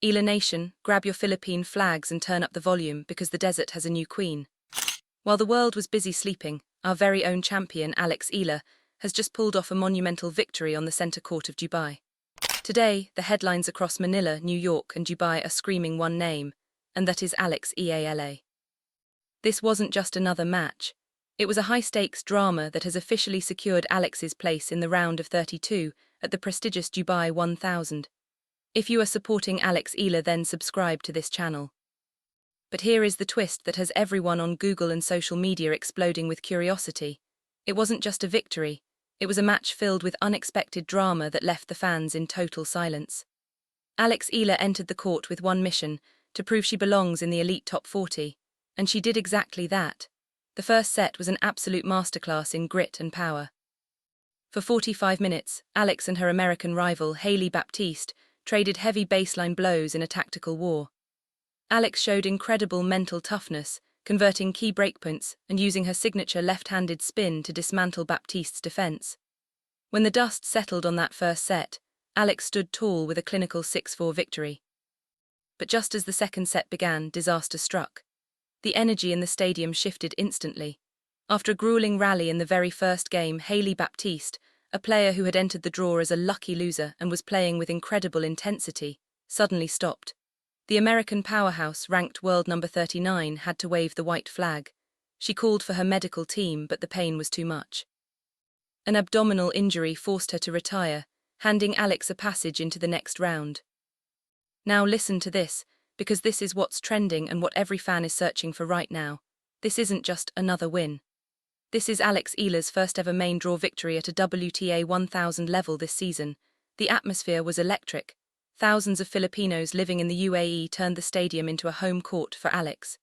Eala Nation, grab your Philippine flags and turn up the volume because the desert has a new queen. While the world was busy sleeping, our very own champion, Alex Eala, has just pulled off a monumental victory on the center court of Dubai. Today, the headlines across Manila, New York, and Dubai are screaming one name, and that is Alex Eala. This wasn't just another match. It was a high-stakes drama that has officially secured Alex's place in the round of 32 at the prestigious Dubai 1000. If you are supporting Alex Eala, then subscribe to this channel. But here is the twist that has everyone on Google and social media exploding with curiosity. It wasn't just a victory, it was a match filled with unexpected drama that left the fans in total silence. Alex Eala entered the court with one mission, to prove she belongs in the elite top 40, and she did exactly that. The first set was an absolute masterclass in grit and power. For 45 minutes, Alex and her American rival, Hailey Baptiste, traded heavy baseline blows in a tactical war. Alex showed incredible mental toughness, converting key breakpoints and using her signature left-handed spin to dismantle Baptiste's defense. When the dust settled on that first set, Alex stood tall with a clinical 6-4 victory. But just as the second set began, disaster struck. The energy in the stadium shifted instantly. After a grueling rally in the very first game, Hailey Baptiste, a player who had entered the draw as a lucky loser and was playing with incredible intensity, suddenly stopped. The American powerhouse, ranked world number 39, had to wave the white flag. She called for her medical team, but the pain was too much. An abdominal injury forced her to retire, handing Alex a passage into the next round. Now listen to this, because this is what's trending and what every fan is searching for right now. This isn't just another win. This is Alex Eala's first ever main draw victory at a WTA 1000 level this season. The atmosphere was electric. Thousands of Filipinos living in the UAE turned the stadium into a home court for Alex.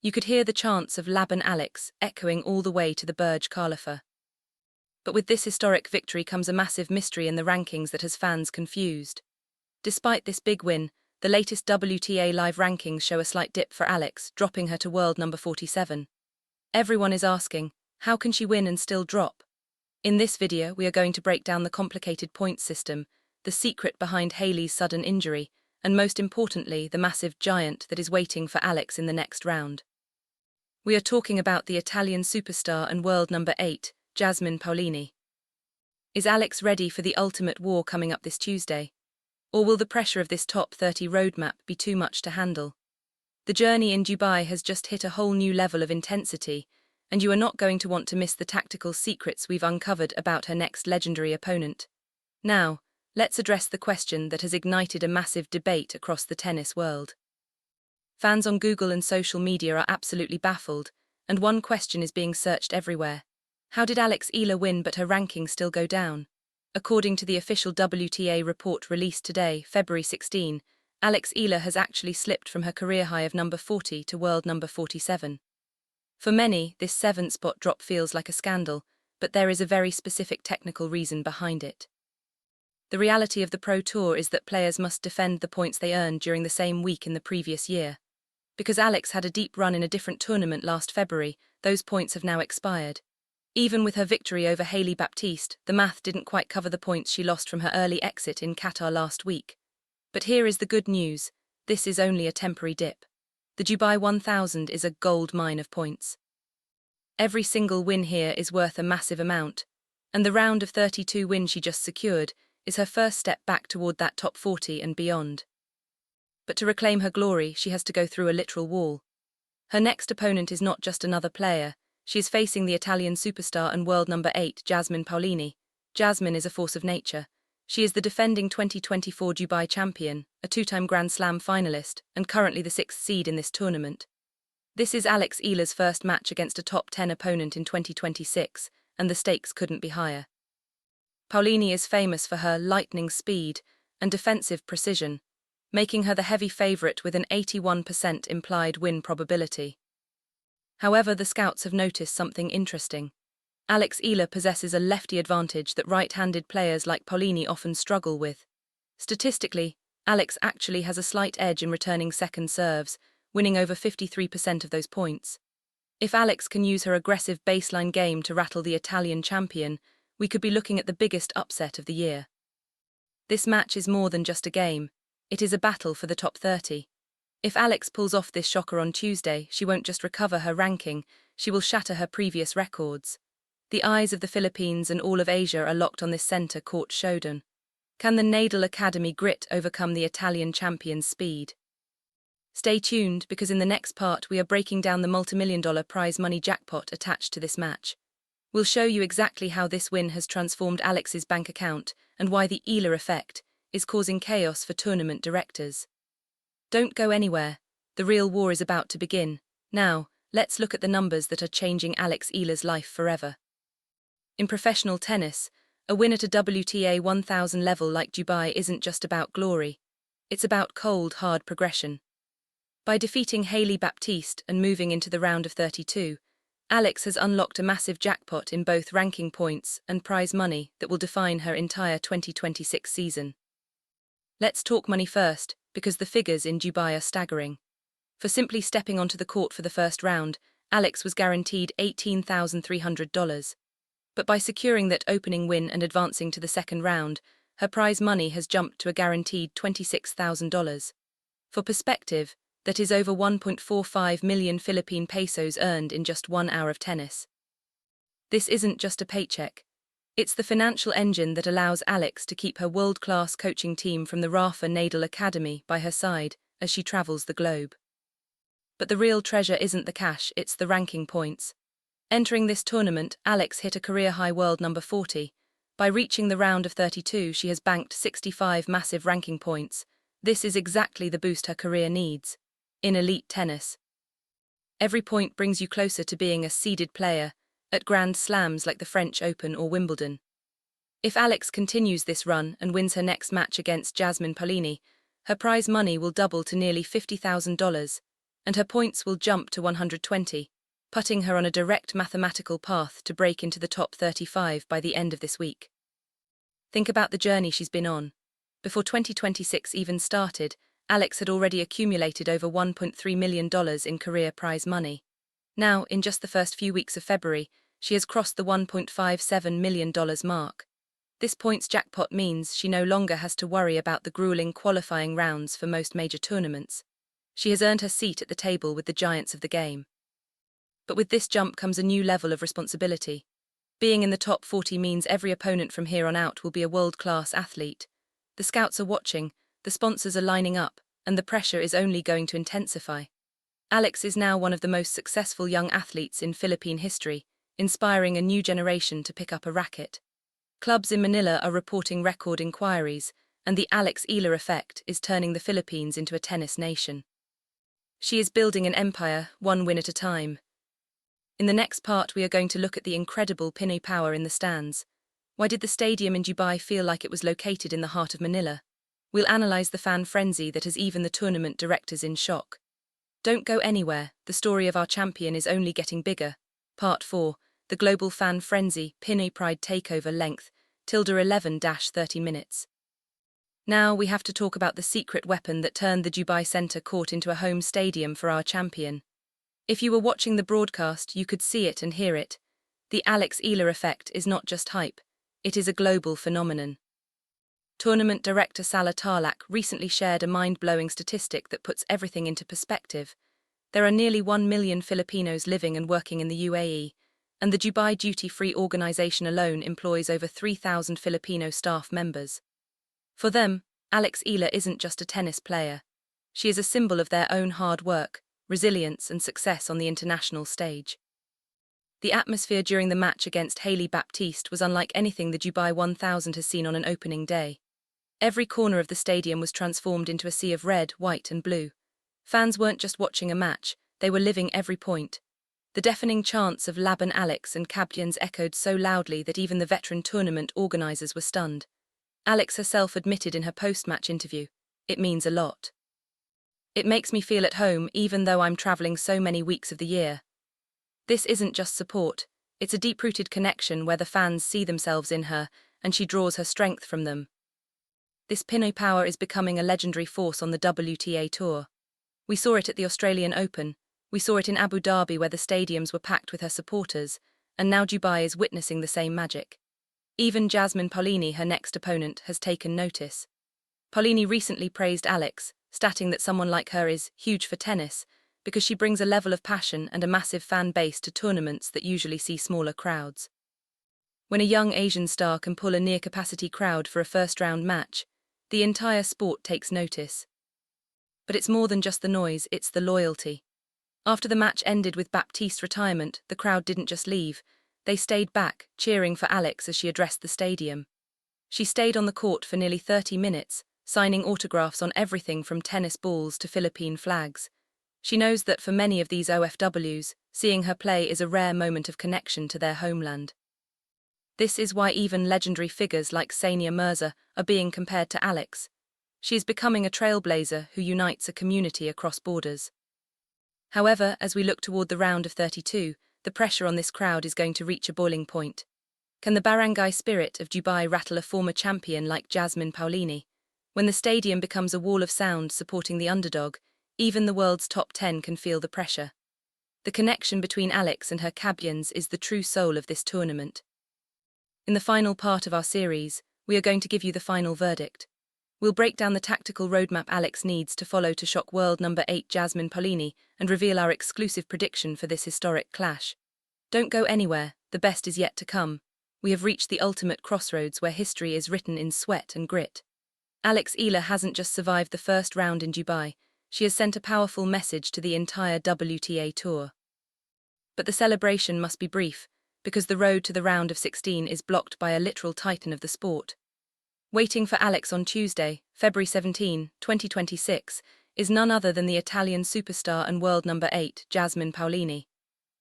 You could hear the chants of Laban Alex echoing all the way to the Burj Khalifa. But with this historic victory comes a massive mystery in the rankings that has fans confused. Despite this big win, the latest WTA live rankings show a slight dip for Alex, dropping her to world number 47. Everyone is asking, how can she win and still drop? In this video, we are going to break down the complicated points system, the secret behind Hailey's sudden injury, and most importantly, the massive giant that is waiting for Alex in the next round. We are talking about the Italian superstar and world number 8, Jasmine Paolini. Is Alex ready for the ultimate war coming up this Tuesday? Or will the pressure of this top 30 roadmap be too much to handle? The journey in Dubai has just hit a whole new level of intensity, and you are not going to want to miss the tactical secrets we've uncovered about her next legendary opponent. Now, let's address the question that has ignited a massive debate across the tennis world. Fans on Google and social media are absolutely baffled, and one question is being searched everywhere. How did Alex Eala win but her rankings still go down? According to the official WTA report released today, February 16, Alex Eala has actually slipped from her career high of number 40 to world number 47. For many, this 7-spot drop feels like a scandal, but there is a very specific technical reason behind it. The reality of the Pro Tour is that players must defend the points they earned during the same week in the previous year. Because Alex had a deep run in a different tournament last February, those points have now expired. Even with her victory over Hailey Baptiste, the math didn't quite cover the points she lost from her early exit in Qatar last week. But here is the good news, this is only a temporary dip. The Dubai 1000 is a gold mine of points. Every single win here is worth a massive amount, and the round of 32 win she just secured is her first step back toward that top 40 and beyond. But to reclaim her glory, she has to go through a literal wall. Her next opponent is not just another player. She is facing the Italian superstar and world number 8, Jasmine Paolini. Jasmine is a force of nature. She is the defending 2024 Dubai champion, a 2-time Grand Slam finalist, and currently the 6th seed in this tournament. This is Alex Eala's first match against a top 10 opponent in 2026, and the stakes couldn't be higher. Paolini is famous for her lightning speed and defensive precision, making her the heavy favourite with an 81% implied win probability. However, the scouts have noticed something interesting. Alex Eala possesses a lefty advantage that right-handed players like Paolini often struggle with. Statistically, Alex actually has a slight edge in returning second serves, winning over 53% of those points. If Alex can use her aggressive baseline game to rattle the Italian champion, we could be looking at the biggest upset of the year. This match is more than just a game. It is a battle for the top 30. If Alex pulls off this shocker on Tuesday, she won't just recover her ranking, she will shatter her previous records. The eyes of the Philippines and all of Asia are locked on this center-court showdown. Can the Nadal Academy grit overcome the Italian champion's speed? Stay tuned, because in the next part we are breaking down the multimillion-dollar prize money jackpot attached to this match. We'll show you exactly how this win has transformed Alex's bank account and why the Eala effect is causing chaos for tournament directors. Don't go anywhere. The real war is about to begin. Now, let's look at the numbers that are changing Alex Eala's life forever. In professional tennis, a win at a WTA 1000 level like Dubai isn't just about glory. It's about cold, hard progression. By defeating Hailey Baptiste and moving into the round of 32, Alex has unlocked a massive jackpot in both ranking points and prize money that will define her entire 2026 season. Let's talk money first, because the figures in Dubai are staggering. For simply stepping onto the court for the first round, Alex was guaranteed $18,300. But by securing that opening win and advancing to the second round, her prize money has jumped to a guaranteed $26,000. For perspective, that is over 1.45 million Philippine pesos earned in just 1 hour of tennis. This isn't just a paycheck. It's the financial engine that allows Alex to keep her world-class coaching team from the Rafa Nadal Academy by her side as she travels the globe. But the real treasure isn't the cash, it's the ranking points. Entering this tournament, Alex hit a career-high world number 40. By reaching the round of 32, she has banked 65 massive ranking points. This is exactly the boost her career needs. In elite tennis, every point brings you closer to being a seeded player at Grand Slams like the French Open or Wimbledon. If Alex continues this run and wins her next match against Jasmine Paolini, her prize money will double to nearly $50,000, and her points will jump to 120, putting her on a direct mathematical path to break into the top 35 by the end of this week. Think about the journey she's been on. Before 2026 even started, Alex had already accumulated over $1.3 million in career prize money. Now, in just the first few weeks of February, she has crossed the $1.57 million mark. This points jackpot means she no longer has to worry about the grueling qualifying rounds for most major tournaments. She has earned her seat at the table with the giants of the game. But with this jump comes a new level of responsibility. Being in the top 40 means every opponent from here on out will be a world-class athlete. The scouts are watching, the sponsors are lining up, and the pressure is only going to intensify. Alex is now one of the most successful young athletes in Philippine history, inspiring a new generation to pick up a racket. Clubs in Manila are reporting record inquiries, and the Alex Eala effect is turning the Philippines into a tennis nation. She is building an empire, one win at a time. In the next part, we are going to look at the incredible Pinoy power in the stands. Why did the stadium in Dubai feel like it was located in the heart of Manila? We'll analyze the fan frenzy that has even the tournament directors in shock. Don't go anywhere, the story of our champion is only getting bigger. Part 4, the global fan frenzy, Pinoy pride takeover length, ~11-30 minutes. Now we have to talk about the secret weapon that turned the Dubai Centre Court into a home stadium for our champion. If you were watching the broadcast, you could see it and hear it. The Alex Eala effect is not just hype, it is a global phenomenon. Tournament director Salah Tarlac recently shared a mind-blowing statistic that puts everything into perspective. There are nearly 1 million Filipinos living and working in the UAE, and the Dubai Duty-Free Organization alone employs over 3,000 Filipino staff members. For them, Alex Eala isn't just a tennis player. She is a symbol of their own hard work, resilience and success on the international stage. The atmosphere during the match against Hailey Baptiste was unlike anything the Dubai 1000 has seen on an opening day. Every corner of the stadium was transformed into a sea of red, white and blue. Fans weren't just watching a match, they were living every point. The deafening chants of Laban Alex and Kabdians echoed so loudly that even the veteran tournament organizers were stunned. Alex herself admitted in her post-match interview, "It means a lot. It makes me feel at home even though I'm traveling so many weeks of the year." This isn't just support, it's a deep-rooted connection where the fans see themselves in her and she draws her strength from them. This Pinoy power is becoming a legendary force on the WTA Tour. We saw it at the Australian Open, we saw it in Abu Dhabi where the stadiums were packed with her supporters, and now Dubai is witnessing the same magic. Even Jasmine Paolini, her next opponent, has taken notice. Paolini recently praised Alex, stating that someone like her is huge for tennis because she brings a level of passion and a massive fan base to tournaments that usually see smaller crowds. When a young Asian star can pull a near-capacity crowd for a first-round match, the entire sport takes notice. But it's more than just the noise, it's the loyalty. After the match ended with Baptiste's retirement, the crowd didn't just leave. They stayed back, cheering for Alex as she addressed the stadium. She stayed on the court for nearly 30 minutes, signing autographs on everything from tennis balls to Philippine flags. She knows that for many of these OFWs, seeing her play is a rare moment of connection to their homeland. This is why even legendary figures like Sania Mirza are being compared to Alex. She is becoming a trailblazer who unites a community across borders. However, as we look toward the round of 32, the pressure on this crowd is going to reach a boiling point. Can the barangay spirit of Dubai rattle a former champion like Jasmine Paolini? When the stadium becomes a wall of sound supporting the underdog, even the world's top 10 can feel the pressure. The connection between Alex and her Cabyans is the true soul of this tournament. In the final part of our series, we are going to give you the final verdict. We'll break down the tactical roadmap Alex needs to follow to shock world number 8 Jasmine Paolini and reveal our exclusive prediction for this historic clash. Don't go anywhere, the best is yet to come. We have reached the ultimate crossroads where history is written in sweat and grit. Eala hasn't just survived the first round in Dubai, she has sent a powerful message to the entire WTA Tour. But the celebration must be brief, because the road to the round of 16 is blocked by a literal titan of the sport. Waiting for Alex on Tuesday, February 17, 2026, is none other than the Italian superstar and world number 8, Jasmine Paolini.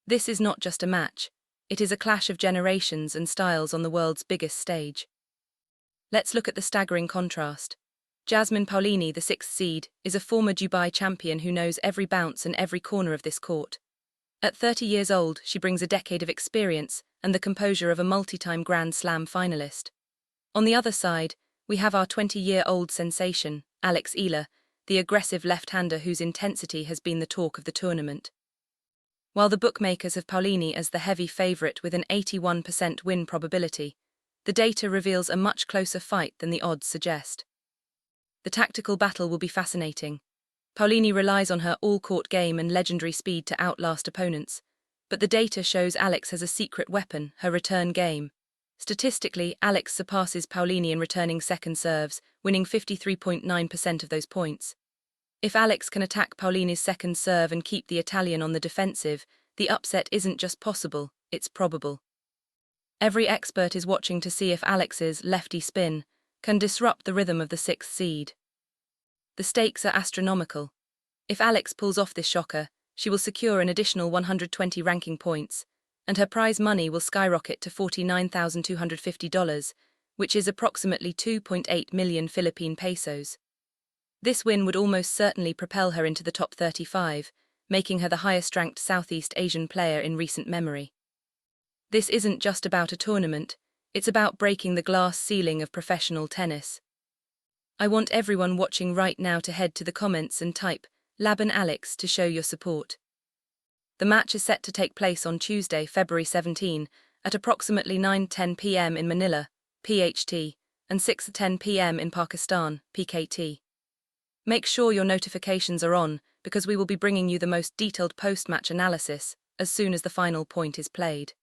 This is not just a match, it is a clash of generations and styles on the world's biggest stage. Let's look at the staggering contrast. Jasmine Paolini, the 6th seed, is a former Dubai champion who knows every bounce and every corner of this court. At 30 years old, she brings a decade of experience and the composure of a multi-time Grand Slam finalist. On the other side, we have our 20-year-old sensation, Eala, the aggressive left-hander whose intensity has been the talk of the tournament. While the bookmakers have Paolini as the heavy favourite with an 81% win probability, the data reveals a much closer fight than the odds suggest. The tactical battle will be fascinating. Paolini relies on her all-court game and legendary speed to outlast opponents, but the data shows Alex has a secret weapon, her return game. Statistically, Alex surpasses Paolini in returning second serves, winning 53.9% of those points. If Alex can attack Paolini's second serve and keep the Italian on the defensive, the upset isn't just possible, it's probable. Every expert is watching to see if Alex's lefty spin can disrupt the rhythm of the 6th seed. The stakes are astronomical. If Alex pulls off this shocker, she will secure an additional 120 ranking points, and her prize money will skyrocket to $49,250, which is approximately 2.8 million Philippine pesos. This win would almost certainly propel her into the top 35, making her the highest-ranked Southeast Asian player in recent memory. This isn't just about a tournament, it's about breaking the glass ceiling of professional tennis. I want everyone watching right now to head to the comments and type Laban Alex to show your support. The match is set to take place on Tuesday, February 17, at approximately 9:10 p.m. in Manila, PHT, and 6:10 p.m. in Pakistan, PKT. Make sure your notifications are on, because we will be bringing you the most detailed post-match analysis as soon as the final point is played.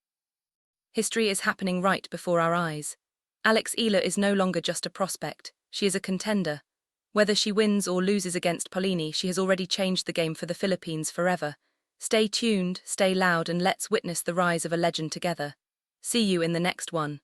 History is happening right before our eyes. Eala is no longer just a prospect, she is a contender. Whether she wins or loses against Paolini, she has already changed the game for the Philippines forever. Stay tuned, stay loud, and let's witness the rise of a legend together. See you in the next one.